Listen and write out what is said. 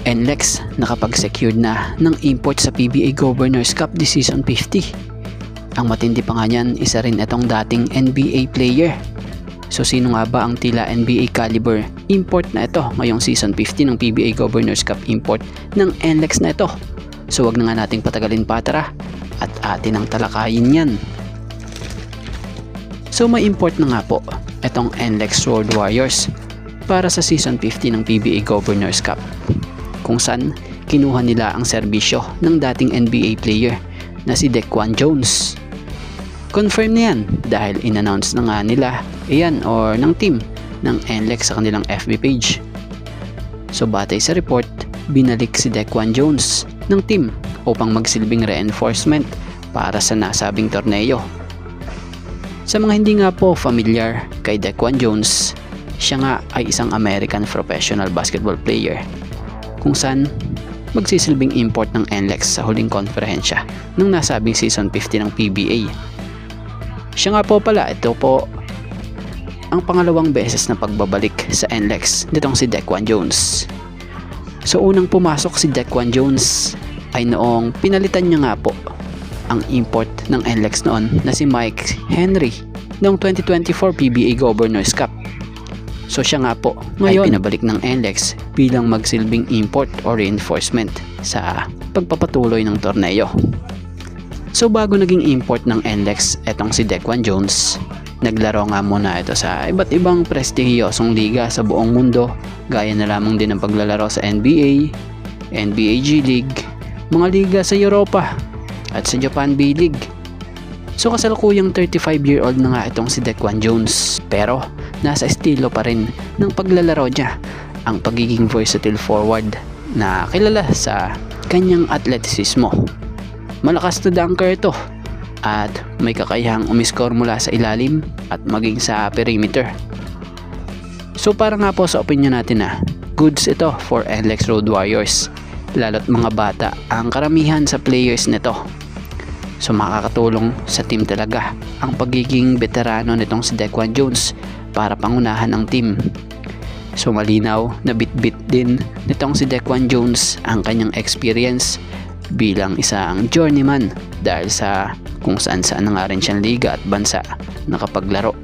NLEX nakapag-secured na ng import sa PBA Governors Cup this season 50. Ang matindi pa nga niyan, isa rin itong dating NBA player. So sino nga ba ang tila NBA caliber import na ito ngayong season 50 ng PBA Governors Cup import ng NLEX na ito? So wag na nga nating patagalin pa, tara at atin ang talakayin yan. So may import na nga po itong NLEX Road Warriors para sa season 50 ng PBA Governors Cup, kung saan kinuha nila ang serbisyo ng dating NBA player na si Dequan Jones. Confirm na yan dahil in-announce na nga nila ng team ng NLEX sa kanilang FB page. So batay sa report, binalik si Dequan Jones ng team upang magsilbing reinforcement para sa nasabing torneo. Sa mga hindi nga po familiar kay Dequan Jones, siya nga ay isang American professional basketball player kung saan magsisilbing import ng NLEX sa huling konferensya ng nasabing season 50 ng PBA. Siya nga po pala, ito po ang pangalawang beses na pagbabalik sa NLEX nitong si Dequan Jones. So unang pumasok si Dequan Jones ay noong pinalitan niya nga po ang import ng NLEX noon na si Mike Henry noong 2024 PBA Governors Cup. So siya nga po ngayon ay pinabalik ng NLEX bilang magsilbing import or reinforcement sa pagpapatuloy ng torneo. So bago naging import ng NLEX etong si Dequan Jones, naglaro nga muna ito sa iba't ibang prestihiyosong liga sa buong mundo, gaya na lamang din ng paglalaro sa NBA, NBA G League, mga liga sa Europa at sa Japan B-League. So kasalukuyang 35-year-old na nga itong si Dequan Jones, pero nasa estilo pa rin ng paglalaro niya ang pagiging versatile forward na kilala sa kanyang atletisismo. Malakas na dunker ito at may kakayahang umiscore mula sa ilalim at maging sa perimeter. So para nga po sa opinion natin goods ito for NLEX Road Warriors, lalo't mga bata ang karamihan sa players nito. So makakatulong sa team talaga ang pagiging veterano nitong si Dequan Jones para pangunahan ang team. So malinaw na bit-bit din nitong si Dequan Jones ang kanyang experience bilang isang journeyman dahil sa kung saan na nga rin siyang liga at bansa nakapaglaro.